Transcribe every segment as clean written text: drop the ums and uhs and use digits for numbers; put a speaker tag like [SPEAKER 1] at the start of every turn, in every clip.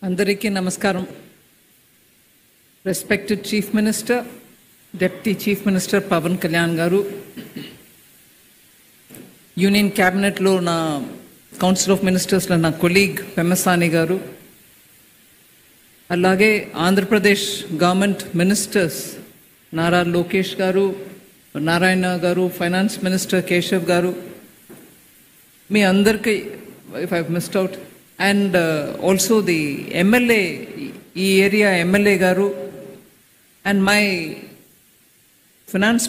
[SPEAKER 1] అందరికీ నమస్కారం. Respected chief minister, deputy chief minister Pawan Kalyan garu, union క్యాబినెట్లో నా కౌన్సిల్ ఆఫ్ మినిస్టర్స్లో నా కొలీగ్ పెమ్మసాని గారు, అలాగే ఆంధ్రప్రదేశ్ గవర్నమెంట్ మినిస్టర్స్ నారా లోకేష్ గారు, నారాయణ గారు, ఫైనాన్స్ మినిస్టర్ కేశవ్ గారు, మీ అందరికీ if I missed out, and also the MLA, ఈ ఏరియా MLA గారు, and my finance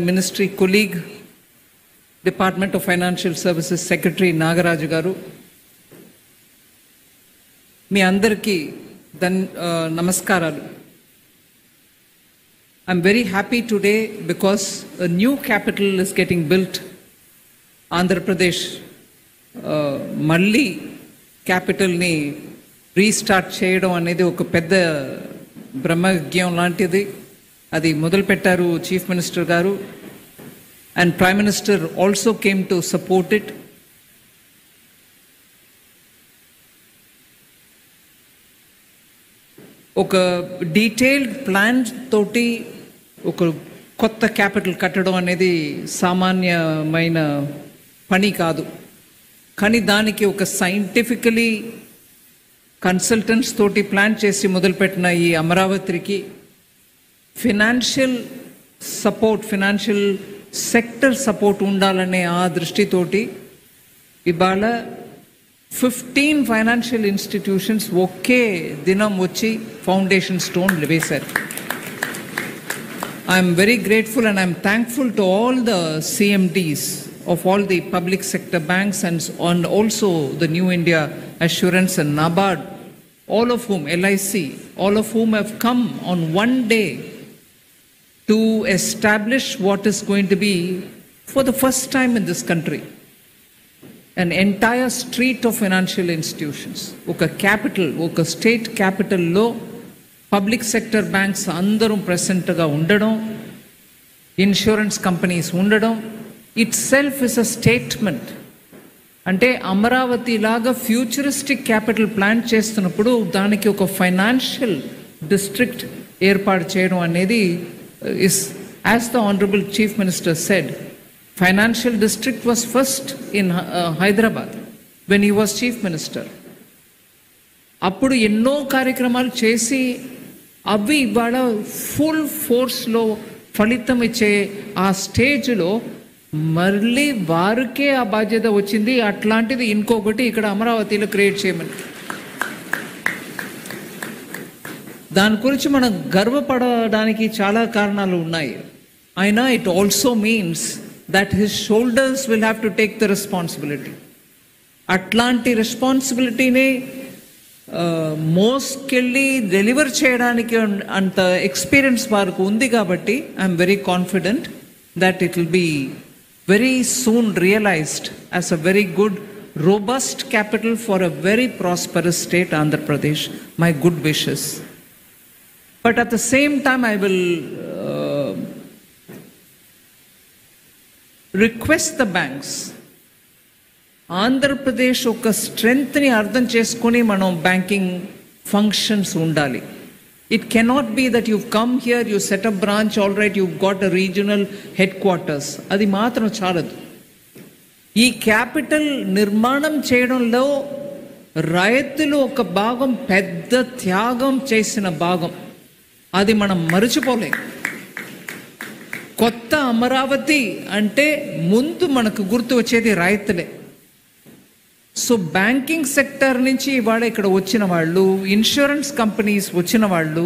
[SPEAKER 1] ministry colleague, Department of Financial Services Secretary Nagaraju garu, మీ అందరికీ నమస్కారాలు. I'm very happy today because a new capital is getting built. Andhra Pradesh మళ్ళీ క్యాపిటల్ని restart చేయడం అనేది ఒక పెద్ద బ్రహ్మజ్ఞం లాంటిది. అది మొదలుపెట్టారు చీఫ్ మినిస్టర్ గారు, and prime minister also came to support it. ఒక డీటెయిల్డ్ ప్లాన్ తోటి ఒక కొత్త క్యాపిటల్ కట్టడం అనేది సామాన్యమైన పని కాదు. కానీ దానికి ఒక సైంటిఫికలీ కన్సల్టెంట్స్ తోటి ప్లాన్ చేసి మొదలుపెట్టిన ఈ అమరావతికి financial support, financial sector support ఉండాలనే ఆ దృష్టితోటి ఇవాళ 15 ఫైనాన్షియల్ ఇన్స్టిట్యూషన్స్ ఒకే దినం వచ్చి ఫౌండేషన్ స్టోన్ వేశారు. I'm very grateful and I'm thankful to all the CMDs of all the public sector banks and also the New India Assurance and NABARD, all of whom, LIC, all of whom have come on one day to establish what is going to be, for the first time in this country, an entire street of financial institutions. Oka capital, oka state capital lo public sector banks andarum present ga undadam, insurance companies undadam itself is a statement. అంటే అమరావతి లాగా futuristic capital plan చేస్తున్నప్పుడు దానికి ఒక financial district ఏర్పాటు చేయడం అనేది is, as the honourable chief minister said, financial district was first in Hyderabad when he was chief minister. అప్పుడు ఎన్నో కార్యక్రమాలు చేసి అవి ఇవాళ ఫుల్ ఫోర్స్లో ఫలితం ఇచ్చే ఆ స్టేజ్లో మళ్ళీ వారికే ఆ బాధ్యత వచ్చింది. అట్లాంటిది ఇంకొకటి ఇక్కడ అమరావతిలో క్రియేట్ చేయమని, దాని గురించి మనం గర్వపడడానికి చాలా కారణాలు ఉన్నాయి. అయినా it also means that his shoulders will have to take the responsibility. అట్లాంటి రెస్పాన్సిబిలిటీని మోసుకెళ్ళి డెలివర్ చేయడానికి అంత ఎక్స్పీరియన్స్ వారికి ఉంది. కాబట్టి I'm very confident that it will be very soon realized as a very good, robust capital for a very prosperous state, Andhra Pradesh. My good wishes. But at the same time, I will request the banks, Andhra Pradesh oka strength ni ardham cheskoni manam banking functions undali. It cannot be that you've come here, you set up branch, all right, you've got a regional headquarters. అది మాత్రం చాలదు. ఈ capital నిర్మాణం చేయడంలో రైతులు ఒక భాగం, పెద్ద త్యాగం చేసిన భాగం, అది మనం మరచిపోలేం. కొత్త అమరావతి అంటే ముందు మనకు గుర్తు వచ్చేది రైతులే. సో బ్యాంకింగ్ సెక్టర్ నుంచి ఇవాళ ఇక్కడ వచ్చిన వాళ్ళు, ఇన్సూరెన్స్ కంపెనీస్ వచ్చిన వాళ్ళు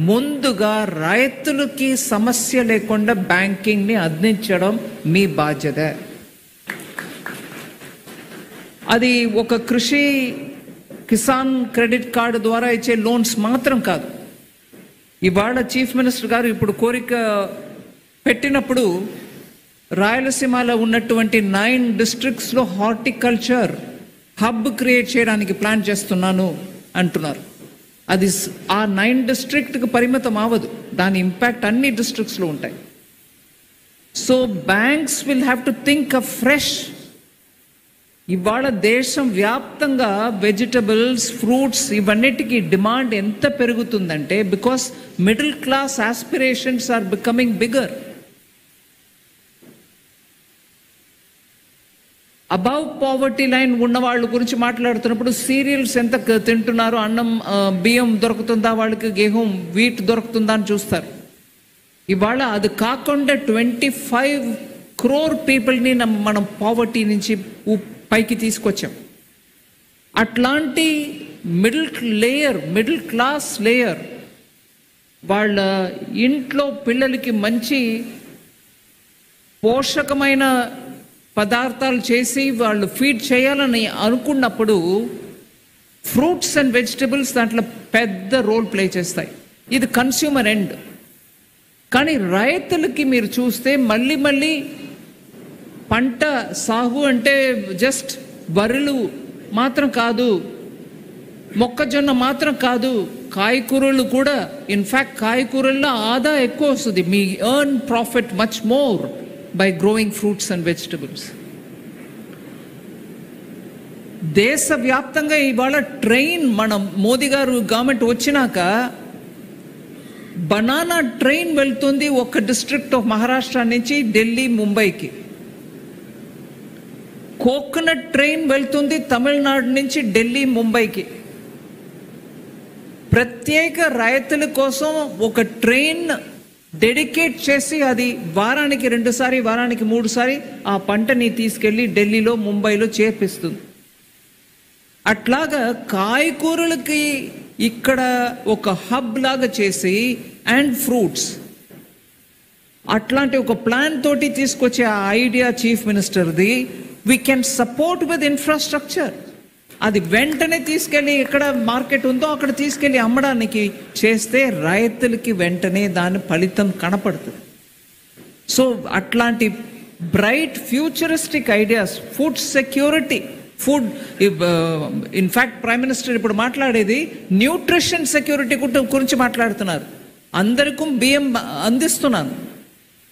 [SPEAKER 1] ముందుగా రైతులకి సమస్య లేకుండా బ్యాంకింగ్ని అందించడం మీ బాధ్యత. అది ఒక కృషి కిసాన్ క్రెడిట్ కార్డు ద్వారా ఇచ్చే లోన్స్ మాత్రం కాదు. ఇవాళ చీఫ్ మినిస్టర్ గారు ఇప్పుడు కోరిక పెట్టినప్పుడు రాయలసీమలో ఉన్నటువంటి 9 డిస్ట్రిక్ట్స్లో హార్టికల్చర్ హబ్ క్రియేట్ చేయడానికి ప్లాన్ చేస్తున్నాను అంటున్నారు. అది ఆ 9 డిస్ట్రిక్ట్కి పరిమితం అవ్వదు, దాని ఇంపాక్ట్ అన్ని డిస్ట్రిక్ట్స్లో ఉంటాయి. So banks will have to think a fresh ఇవాళ దేశం వ్యాప్తంగా వెజిటబుల్స్, ఫ్రూట్స్ ఇవన్నిటికీ డిమాండ్ ఎంత పెరుగుతుందంటే because middle class aspirations are becoming bigger. Above poverty line ఉన్న వాళ్ళ గురించి మాట్లాడుతున్నప్పుడు సీరియల్స్ ఎంత తింటున్నారు, అన్నం బియ్యం దొరుకుతుందా వాళ్ళకి, గేహం వీట్ దొరుకుతుందా అని చూస్తారు. ఇవాళ అది కాకుండా 25 crore పీపుల్ని మనం పావర్టీ నుంచి పైకి తీసుకొచ్చాం. అట్లాంటి మిడిల్ క్లాస్ లేయర్ వాళ్ళ ఇంట్లో పిల్లలకి మంచి పోషకమైన పదార్థాలు చేసి వాళ్ళు ఫీడ్ చేయాలని అనుకున్నప్పుడు ఫ్రూట్స్ అండ్ వెజిటబుల్స్ దాంట్లో పెద్ద రోల్ ప్లే చేస్తాయి. ఇది కన్స్యూమర్ ఎండ్. కానీ రైతులకి మీరు చూస్తే మళ్ళీ పంట సాగు అంటే జస్ట్ వరులు మాత్రం కాదు, మొక్కజొన్న మాత్రం కాదు, కాయకూరలు కూడా. ఇన్ఫ్యాక్ట్ కాయకూరల్లో ఆదా ఎక్కువ వస్తుంది. మీ earn profit much more by growing fruits and vegetables. దేశవ్యాప్తంగా ఇవాళ ట్రైన్, మనం మోదీ గారు గవర్నమెంట్ వచ్చినాక బనానా ట్రైన్ వెళ్తుంది ఒక డిస్ట్రిక్ట్ ఆఫ్ మహారాష్ట్ర నుంచి ఢిల్లీ, ముంబైకి. కోకోనట్ ట్రైన్ వెళ్తుంది తమిళనాడు నుంచి ఢిల్లీ, ముంబైకి. ప్రత్యేక రైతుల కోసం ఒక ట్రైన్ డెడికేట్ చేసి అది వారానికి 2 సారి, వారానికి 3 సారి ఆ పంటని తీసుకెళ్ళి ఢిల్లీలో, ముంబైలో చేర్పిస్తుంది. అట్లాగా కాయకూరలకి ఇక్కడ ఒక హబ్ లాగా చేసి అండ్ ఫ్రూట్స్ అట్లాంటి ఒక ప్లాన్ తోటి తీసుకొచ్చే ఆ ఐడియా చీఫ్ మినిస్టర్ది. We can support with infrastructure. అది వెంటనే తీసుకెళ్ళి ఎక్కడ మార్కెట్ ఉందో అక్కడ తీసుకెళ్ళి అమ్మడానికి చేస్తే రైతులకి వెంటనే దాని ఫలితం కనపడుతుంది. సో అట్లాంటి bright futuristic ideas, food security, food in fact prime minister ఇప్పుడు మాట్లాడేది న్యూట్రిషన్ సెక్యూరిటీ గురించి మాట్లాడుతున్నారు. అందరికీ బియ్యం అందిస్తున్నాను,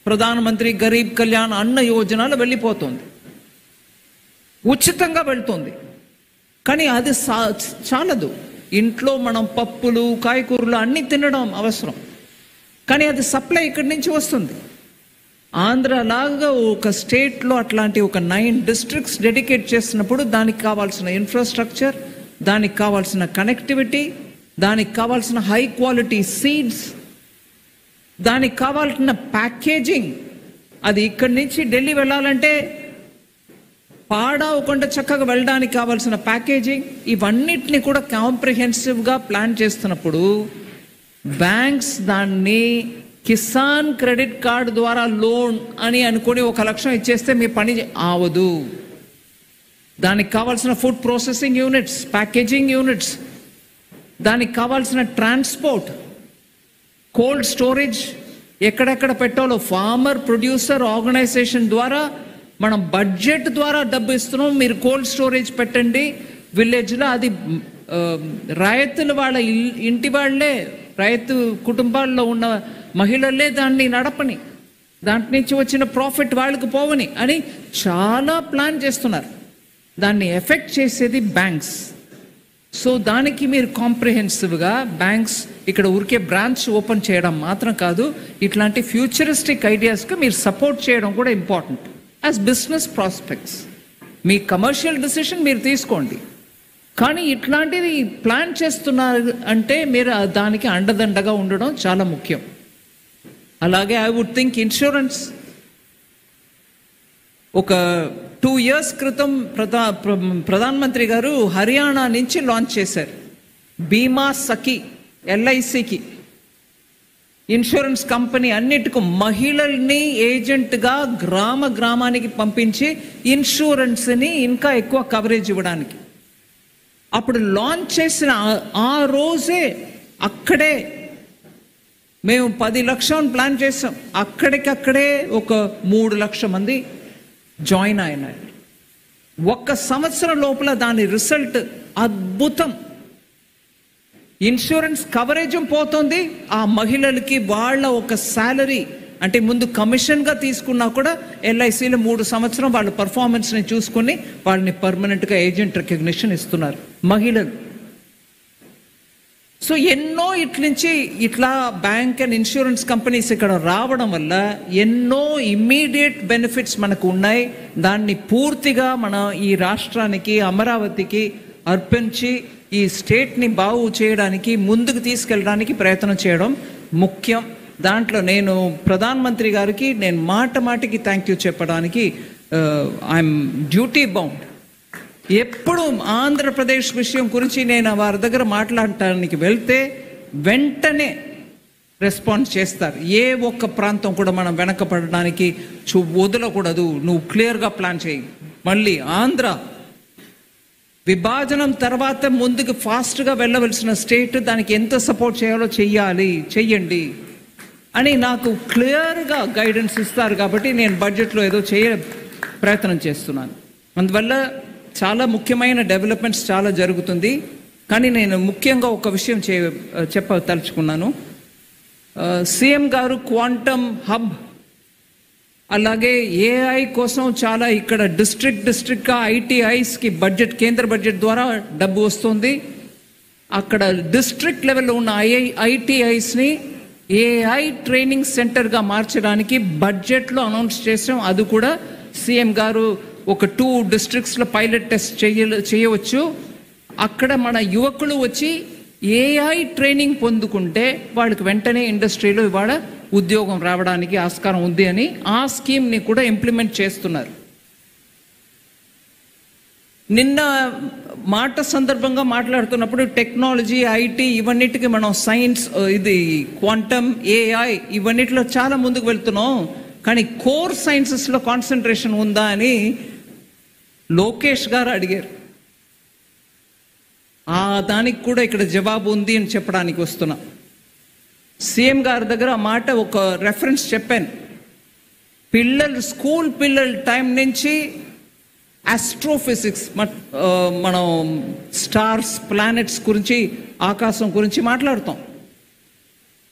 [SPEAKER 1] ప్రధానమంత్రి గరీబ్ కళ్యాణ్ అన్న యోజనలో వెళ్ళిపోతుంది, ఉచితంగా వెళ్తుంది. కానీ అది చాలదు. ఇంట్లో మనం పప్పులు, కాయకూరలు అన్నీ తినడం అవసరం, కానీ అది సప్లై ఇక్కడి నుంచి వస్తుంది. ఆంధ్రలాగా ఒక స్టేట్లో అట్లాంటి ఒక 9 districts డెడికేట్ చేసినప్పుడు దానికి కావాల్సిన ఇన్ఫ్రాస్ట్రక్చర్, దానికి కావాల్సిన కనెక్టివిటీ, దానికి కావాల్సిన హై క్వాలిటీ సీడ్స్, దానికి కావాల్సిన ప్యాకేజింగ్. అది ఇక్కడి నుంచి ఢిల్లీ వెళ్ళాలంటే పాడవకుండా చక్కగా వెళ్ళడానికి కావాల్సిన ప్యాకేజింగ్, ఇవన్నిటిని కూడా కాంప్రిహెన్సివ్గా ప్లాన్ చేస్తున్నప్పుడు బ్యాంక్స్ దాన్ని కిసాన్ క్రెడిట్ కార్డు ద్వారా లోన్ అని అనుకుని 1 లక్షం ఇచ్చేస్తే మీ పని ఆవదు. దానికి కావాల్సిన food processing units, packaging units, దానికి కావాల్సిన ట్రాన్స్పోర్ట్, కోల్డ్ స్టోరేజ్ ఎక్కడెక్కడ పెట్టాలో ఫార్మర్ ప్రొడ్యూసర్ ఆర్గనైజేషన్ ద్వారా మనం బడ్జెట్ ద్వారా డబ్బు ఇస్తున్నాం, మీరు కోల్డ్ స్టోరేజ్ పెట్టండి విలేజ్లో. అది రైతులు వాళ్ళ ఇంటి వాళ్ళే, రైతు కుటుంబాల్లో ఉన్న మహిళలే దాన్ని నడపని, దాంట్ నుంచి వచ్చిన ప్రాఫిట్ వాళ్ళకి పోవని అని చాలా ప్లాన్ చేస్తున్నారు. దాన్ని ఎఫెక్ట్ చేసేది బ్యాంక్స్. సో దానికి మీరు కాంప్రిహెన్సివ్గా బ్యాంక్స్ ఇక్కడ ఊరికే బ్రాంచ్ ఓపెన్ చేయడం మాత్రం కాదు, ఇట్లాంటి ఫ్యూచరిస్టిక్ ఐడియాస్కి మీరు సపోర్ట్ చేయడం కూడా ఇంపార్టెంట్. యాజ్ బిజినెస్ ప్రాస్పెక్ట్స్ మీ కమర్షియల్ డిసిషన్ మీరు తీసుకోండి, కానీ ఇట్లాంటిది ప్లాన్ చేస్తున్నారు అంటే మీరు దానికి అండదండగా ఉండడం చాలా ముఖ్యం. అలాగే ఐ వుడ్ థింక్ ఇన్సూరెన్స్ ఒక 2 years క్రితం ప్రధానమంత్రి గారు హర్యానా నుంచి లాంచ్ చేశారు. బీమా సఖి, LICకి ఇన్సూరెన్స్ కంపెనీ అన్నిటికీ మహిళల్ని ఏజెంట్గా గ్రామానికి పంపించి ఇన్సూరెన్స్ని ఇంకా ఎక్కువ కవరేజ్ ఇవ్వడానికి. అప్పుడు లాంచ్ చేసిన ఆ రోజే అక్కడే మేము 10 లక్షలు ప్లాన్ చేసాం. అక్కడికక్కడే ఒక 3 లక్షల మంది జాయిన్ అయినారు. 1 సంవత్సరం లోపల దాని రిజల్ట్ అద్భుతం. ఇన్సూరెన్స్ కవరేజ్ పోతుంది, ఆ మహిళలకి వాళ్ళ ఒక శాలరీ అంటే ముందు కమిషన్గా తీసుకున్నా కూడా ఎల్ఐసిలో 3 సంవత్సరం వాళ్ళ పర్ఫార్మెన్స్ని చూసుకొని వాళ్ళని పర్మనెంట్గా ఏజెంట్ రికగ్నిషన్ ఇస్తున్నారు మహిళలు. సో ఎన్నో ఇట్లా బ్యాంక్ అండ్ ఇన్సూరెన్స్ కంపెనీస్ ఇక్కడ రావడం వల్ల ఎన్నో ఇమ్మీడియట్ బెనిఫిట్స్ మనకు ఉన్నాయి. దాన్ని పూర్తిగా మన ఈ రాష్ట్రానికి, అమరావతికి అర్పించి ఈ స్టేట్ని బాగు చేయడానికి, ముందుకు తీసుకెళ్ళడానికి ప్రయత్నం చేయడం ముఖ్యం. దాంట్లో నేను ప్రధానమంత్రి గారికి నేను మాటికి థ్యాంక్ యూ చెప్పడానికి ఐఎమ్ డ్యూటీ బౌండ్. ఎప్పుడు ఆంధ్రప్రదేశ్ విషయం గురించి నేను వారి దగ్గర మాట్లాడటానికి వెళ్తే వెంటనే రెస్పాన్స్ చేస్తారు. ఏ ఒక్క ప్రాంతం కూడా మనం వెనకపడడానికి వదలకూడదు, నువ్వు క్లియర్గా ప్లాన్ చేయి. మళ్ళీ ఆంధ్ర విభజనం తర్వాత ముందుకు ఫాస్ట్గా వెళ్ళవలసిన స్టేట్, దానికి ఎంత సపోర్ట్ చేయాలో చెయ్యండి అని నాకు క్లియర్గా గైడెన్స్ ఇస్తారు. కాబట్టి నేను బడ్జెట్లో ఏదో ప్రయత్నం చేస్తున్నాను. అందువల్ల చాలా ముఖ్యమైన డెవలప్మెంట్స్ చాలా జరుగుతుంది. కానీ నేను ముఖ్యంగా ఒక విషయం చెప్పదలుచుకున్నాను. సీఎం గారు క్వాంటమ్ హబ్, అలాగే ఏఐ కోసం చాలా ఇక్కడ డిస్ట్రిక్ట్గా ఐటీఐస్కి బడ్జెట్, కేంద్ర బడ్జెట్ ద్వారా డబ్బు వస్తుంది. అక్కడ డిస్ట్రిక్ట్ లెవెల్లో ఉన్న ఐటీఐస్ని ఏఐ ట్రైనింగ్ సెంటర్గా మార్చడానికి బడ్జెట్లో అనౌన్స్ చేసాం. అది కూడా సీఎం గారు ఒక 2 డిస్ట్రిక్ట్స్లో పైలట్ టెస్ట్ చేయవచ్చు. అక్కడ మన యువకులు వచ్చి ఏఐ ట్రైనింగ్ పొందుకుంటే వాళ్ళకి వెంటనే ఇండస్ట్రీలో ఇవాళ ఉద్యోగం రావడానికి ఆస్కారం ఉంది అని ఆ స్కీమ్ని కూడా ఇంప్లిమెంట్ చేస్తున్నారు. నిన్న మాట సందర్భంగా మాట్లాడుతున్నప్పుడు టెక్నాలజీ, ఐటీ ఇవన్నిటికి మనం సైన్స్, ఇది క్వాంటమ్, ఏఐ ఇవన్నిటిలో చాలా ముందుకు వెళ్తున్నాం. కానీ కోర్ సైన్సెస్లో కాన్సన్ట్రేషన్ ఉందా అని లోకేష్ గారు అడిగారు. దానికి కూడా ఇక్కడ జవాబు ఉంది అని చెప్పడానికి వస్తున్నా. సీఎం గారి దగ్గర ఆ మాట ఒక రెఫరెన్స్ చెప్పాను. స్కూల్ పిల్లల టైం నుంచి ఆస్ట్రోఫిజిక్స్, మనం స్టార్స్, ప్లానెట్స్ గురించి, ఆకాశం గురించి మాట్లాడుతాం.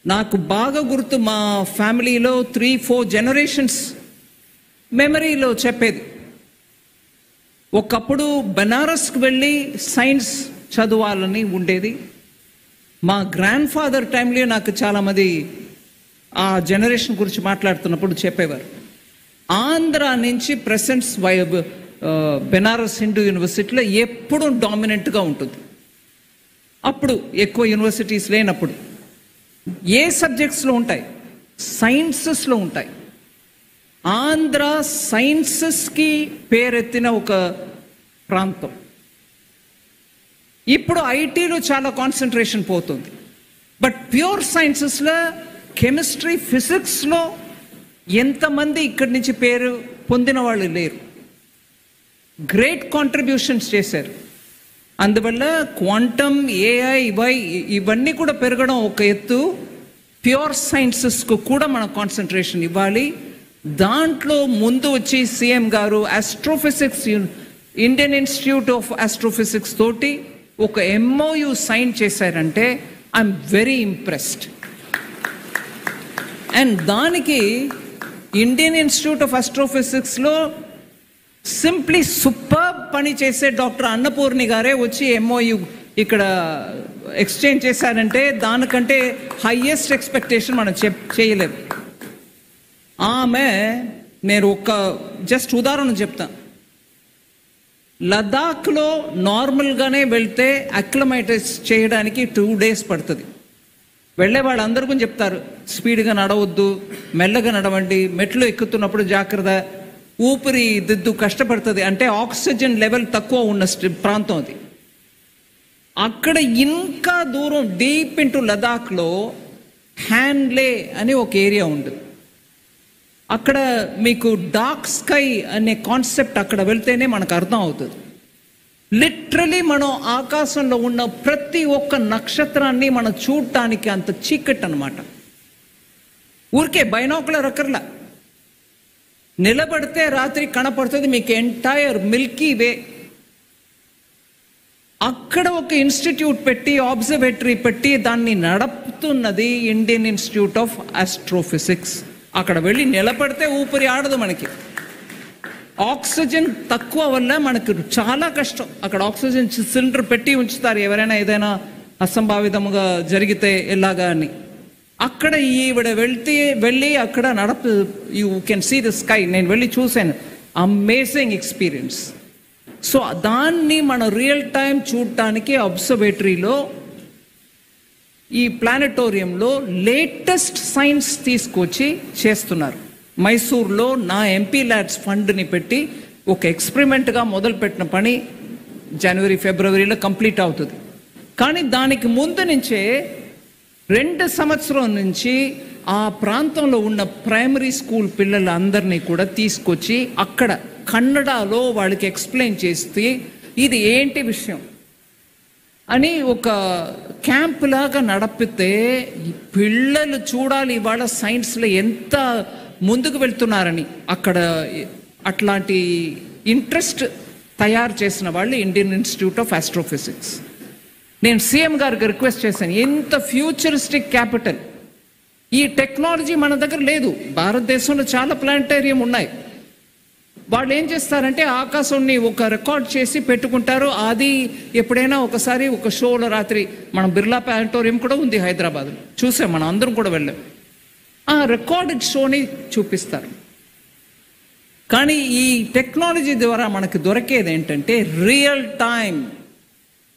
[SPEAKER 1] నాకు బాగా గుర్తు, మా ఫ్యామిలీలో 3-4 జనరేషన్స్ మెమరీలో చెప్పేది. ఒకప్పుడు బెనారస్కి వెళ్ళి సైన్స్ చదవాలని ఉండేది. మా గ్రాండ్ ఫాదర్ టైంలో నాకు చాలామంది ఆ జనరేషన్ గురించి మాట్లాడుతున్నప్పుడు చెప్పేవారు. ఆంధ్ర నుంచి ప్రెసెంట్స్ బెనారస్ హిందూ యూనివర్సిటీలో ఎప్పుడూ డామినెంట్గా ఉంటుంది. అప్పుడు ఎక్కువ యూనివర్సిటీస్ లేనప్పుడు ఏ సబ్జెక్ట్స్లో ఉంటాయి? సైన్సెస్లో ఉంటాయి. ఆంధ్ర సైన్సెస్కి పేరెత్తిన ఒక ప్రాంతం. ఇప్పుడు ఐటీలో చాలా కాన్సన్ట్రేషన్ పోతుంది. బట్ ప్యూర్ సైన్సెస్లో, కెమిస్ట్రీ, ఫిజిక్స్లో ఎంతమంది ఇక్కడి నుంచి పేరు పొందిన వాళ్ళు లేరు. గ్రేట్ కాంట్రిబ్యూషన్స్ చేశారు. అందువల్ల క్వాంటమ్, ఏఐ ఇవన్నీ కూడా పెరగడం ఒక ఎత్తు. ప్యూర్ సైన్సెస్కు కూడా మనం కాన్సన్ట్రేషన్ ఇవ్వాలి. దాంట్లో ముందు వచ్చి సీఎం గారు astrophysics, Indian institute of astrophysics తోటి ఒక MOU సైన్ చేశారంటే ఐఎమ్ వెరీ ఇంప్రెస్డ్. అండ్ దానికి ఇండియన్ ఇన్స్టిట్యూట్ ఆఫ్ ఆస్ట్రోఫిజిక్స్లో సింప్లీ సూపర్ పని చేసే డాక్టర్ అన్నపూర్ణి గారే వచ్చి MOU ఇక్కడ ఎక్స్చేంజ్ చేశారంటే దానికంటే హైయెస్ట్ ఎక్స్పెక్టేషన్ మనం చేయలేము. నేను ఒక జస్ట్ ఉదాహరణ చెప్తాను. లదాఖ్లో నార్మల్గానే వెళ్తే అక్లమైటైజ్ చేయడానికి 2 days పడుతుంది. వెళ్ళే వాళ్ళందరూ కూడా చెప్తారు, స్పీడ్గా నడవద్దు, మెల్లగా నడవండి, మెట్లు ఎక్కుతున్నప్పుడు జాగ్రత్త, ఊపిరి దిద్దు కష్టపడుతుంది. అంటే ఆక్సిజన్ లెవెల్ తక్కువ ఉన్న ప్రాంతం అది. అక్కడ ఇంకా దూరం డీప్ ఇంటూ లదాఖ్లో హ్యాండ్లే అని ఒక ఏరియా ఉంటుంది. అక్కడ మీకు డార్క్ స్కై అనే కాన్సెప్ట్ అక్కడ వెళ్తేనే మనకు అర్థం అవుతుంది. లిటరలీ మనం ఆకాశంలో ఉన్న ప్రతి ఒక్క నక్షత్రాన్ని మనం చూడటానికి అంత చీకటి అన్నమాట. ఊరికే బైనాకులర్ అక్కర్లా, నిలబడితే రాత్రి కనపడుతుంది మీకు ఎంటైర్ మిల్కీ వే. అక్కడ ఒక ఇన్స్టిట్యూట్ పెట్టి, ఆబ్జర్వేటరీ పెట్టి దాన్ని నడుపుతున్నది ఇండియన్ ఇన్స్టిట్యూట్ ఆఫ్ ఆస్ట్రోఫిజిక్స్. అక్కడ వెళ్ళి నిలబడితే ఊపిరి ఆడదు మనకి. ఆక్సిజన్ తక్కువ వల్ల మనకు చాలా కష్టం. అక్కడ ఆక్సిజన్ సిలిండర్ పెట్టి ఉంచుతారు ఎవరైనా ఏదైనా అసంభావితంగా జరిగితే ఎలాగా అని. అక్కడ ఈవిడ వెళ్ళి అక్కడ you can see the sky. నేను వెళ్ళి చూశాను, అమేజింగ్ ఎక్స్పీరియన్స్. సో దాన్ని మన రియల్ టైం చూడటానికి అబ్జర్వేటరీలో, ఈ ప్లానటోరియంలో లేటెస్ట్ సైన్స్ తీసుకొచ్చి చేస్తున్నారు. మైసూర్లో నా ఎంపీ ల్యాడ్స్ ఫండ్ని పెట్టి ఒక ఎక్స్పెరిమెంట్గా మొదలుపెట్టిన పని జనవరి ఫిబ్రవరిలో కంప్లీట్ అవుతుంది. కానీ దానికి ముందు నుంచే 2 సంవత్సరం నుంచి ఆ ప్రాంతంలో ఉన్న ప్రైమరీ స్కూల్ పిల్లలందరినీ కూడా తీసుకొచ్చి అక్కడ కన్నడలో వాళ్ళకి ఎక్స్ప్లెయిన్ చేస్తే ఇది ఏంటి విషయం అని ఒక క్యాంప్ లాగా నడిపితే ఈ పిల్లలు చూడాలి ఇవాళ సైన్స్లో ఎంత ముందుకు వెళ్తున్నారని. అక్కడ అట్లాంటి ఇంట్రెస్ట్ తయారు చేసిన వాళ్ళు ఇండియన్ ఇన్స్టిట్యూట్ ఆఫ్ ఆస్ట్రోఫిజిక్స్. నేను సీఎం గారికి రిక్వెస్ట్ చేశాను, ఎంత ఫ్యూచరిస్టిక్ క్యాపిటల్, ఈ టెక్నాలజీ మన దగ్గర లేదు. భారతదేశంలో చాలా ప్లానటేరియం ఉన్నాయి. వాళ్ళు ఏం చేస్తారంటే ఆకాశాన్ని ఒక రికార్డ్ చేసి పెట్టుకుంటారు. అది ఎప్పుడైనా ఒకసారి ఒక షోలో రాత్రి మనం బిర్లా ప్లానటోరియం కూడా ఉంది హైదరాబాద్లో, చూసాం, మనం అందరం కూడా వెళ్ళాం. ఆ రికార్డెడ్ షోని చూపిస్తారు. కానీ ఈ టెక్నాలజీ ద్వారా మనకు దొరికేది ఏంటంటే రియల్ టైం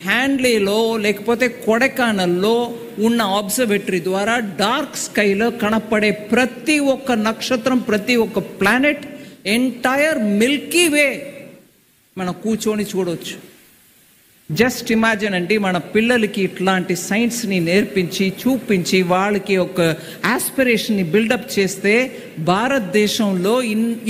[SPEAKER 1] హ్యాండ్లీలో లేకపోతే కొడైకెనాల్లో ఉన్న అబ్జర్వేటరీ ద్వారా డార్క్ స్కైలో కనపడే ప్రతి ఒక్క నక్షత్రం, ప్రతి ఒక్క ప్లానెట్, ఎంటైర్ మిల్కీ వే మనం కూర్చొని చూడవచ్చు. జస్ట్ ఇమాజిన్ అండి, మన పిల్లలకి ఇట్లాంటి సైన్స్ని నేర్పించి చూపించి వాళ్ళకి ఒక ఆస్పిరేషన్ని బిల్డప్ చేస్తే భారతదేశంలో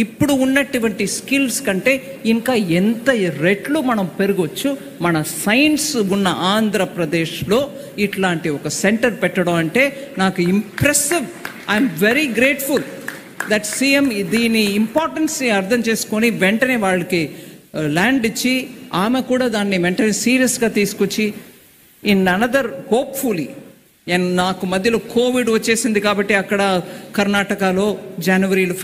[SPEAKER 1] ఇప్పుడు ఉన్నటువంటి స్కిల్స్ కంటే ఇంకా ఎంత రెట్లు మనం పెరగవచ్చు. మన సైన్స్ ఉన్న ఆంధ్రప్రదేశ్లో ఇట్లాంటి ఒక సెంటర్ పెట్టడం అంటే నాకు impressive. I'm very grateful that CM దీని ఇంపార్టెన్స్ని అర్థం చేసుకొని వెంటనే వాళ్ళకి ల్యాండ్ ఇచ్చి ఆమె కూడా దాన్ని వెంటనే సీరియస్గా తీసుకొచ్చి ఇన్ అనదర్ హోప్ఫుల్లీ, నాకు మధ్యలో కోవిడ్ వచ్చేసింది కాబట్టి అక్కడ కర్ణాటకలో జనవరిలో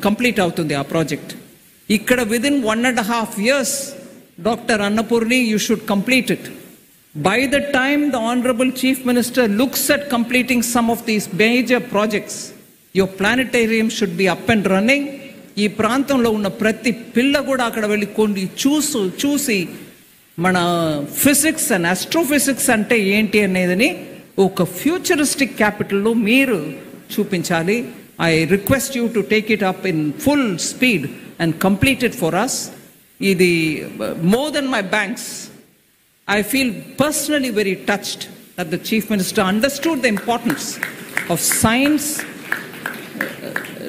[SPEAKER 1] కంప్లీట్ అవుతుంది ఆ ప్రాజెక్ట్. ఇక్కడ within 1.5 years doctor Annapurni you should complete it. By the time the Honorable Chief Minister looks at completing some of these major projects, your planetarium should be up and running. ఈ ప్రాంతంలో ఉన్న ప్రతి పిల్ల కూడా అక్కడ వెళ్ళి కొన్ని చూసి మన ఫిజిక్స్ అండ్ ఆస్ట్రోఫిజిక్స్ అంటే ఏంటి అనేదని ఒక ఫ్యూచరిస్టిక్ క్యాపిటల్లో మీరు చూపించాలి. I request you to take it up in full speed and complete it for us. ఇది more than my banks. I feel personally very touched that the Chief Minister understood the importance of science.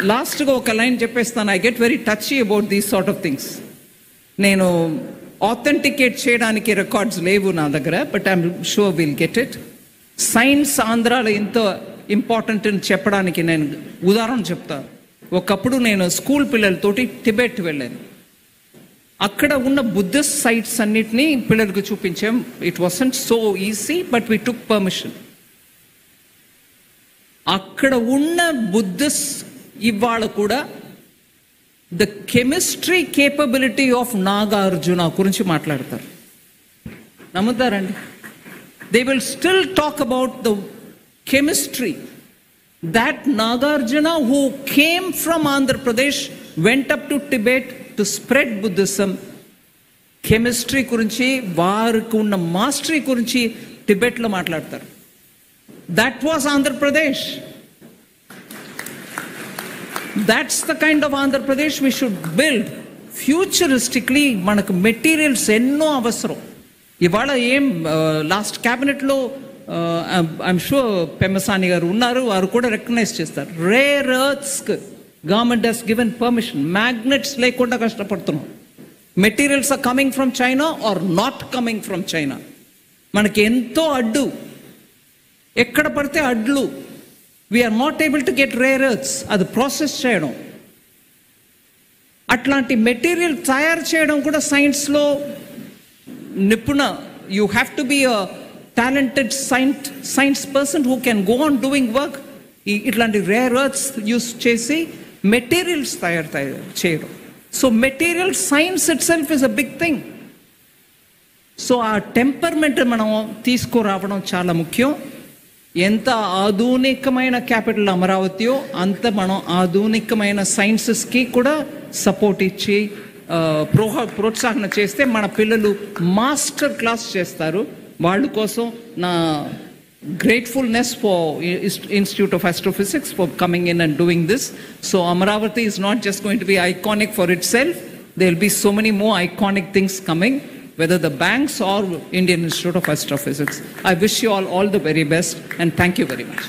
[SPEAKER 1] లాస్ట్గా ఒక line చెప్పేస్తాను. I get very టచీ about these sort of things. నేను authenticate చేయడానికి records లేవు నా దగ్గర, but I'm sure will get it. Science ఆంధ్రాలో ఎంతో ఇంపార్టెంట్ అని చెప్పడానికి నేను ఉదాహరణ చెప్తాను. ఒకప్పుడు నేను స్కూల్ పిల్లలతోటి టిబెట్ వెళ్ళాను. అక్కడ ఉన్న బుద్ధిస్ట్ సైట్స్ అన్నిటినీ పిల్లలకు చూపించాం. It wasn't so easy, but we took permission. అక్కడ ఉన్న బుద్ధిస్ట్ ఇవాళ కూడా the chemistry capability of Nagarjuna గురించి మాట్లాడతారు. నమ్ముతారండి? They will still talk about the chemistry that Nagarjuna who came from Andhra Pradesh went up to Tibet to spread Buddhism. Chemistry గురించి, వారికి ఉన్న మాస్టరీ గురించి టిబెట్లో మాట్లాడతారు. That was Andhra Pradesh. That's the kind of Andhra Pradesh we should build. Futuristically మనకు materials ఎన్నో అవసరం. ఇవాళ ఏం లాస్ట్ క్యాబినెట్లో ఐఎమ్ షూర్ పెమ్మసాని గారు ఉన్నారు, వారు కూడా రికగ్నైజ్ చేస్తారు. రేర్ ఎర్త్స్కి government has given permission. Magnets లేకుండా కష్టపడుతున్నాం. Materials are coming from China are not coming from China. మనకి ఎంతో అడ్డు, ఎక్కడ పడితే అడ్లు. We are not able to get rare earths. అది ప్రాసెస్ చేయడం, అట్లాంటి మెటీరియల్ తయారు చేయడం కూడా సైన్స్లో నిపుణ. You have to be a talented science person who can go on doing work. ఇట్లాంటి రేర్ ఎర్త్స్ యూస్ చేసి మెటీరియల్స్ తయారు చేయడం. So material science itself is a big thing. So ఆ టెంపర్మెంట్ మనం తీసుకురావడం చాలా ముఖ్యం. ఎంత ఆధునికమైన క్యాపిటల్ అమరావతియో అంత మనం ఆధునికమైన సైన్సెస్కి కూడా సపోర్ట్ ఇచ్చి ప్రోత్సాహన చేస్తే మన పిల్లలు మాస్టర్ క్లాస్ చేస్తారు. వాళ్ళ కోసం నా gratefulness for Institute of Astrophysics for coming in and doing this. So Amaravati is not just going to be iconic for itself. There will be so many more iconic things coming, whether the banks or Indian Institute of Astrophysics. I wish you all the very best and thank you very much.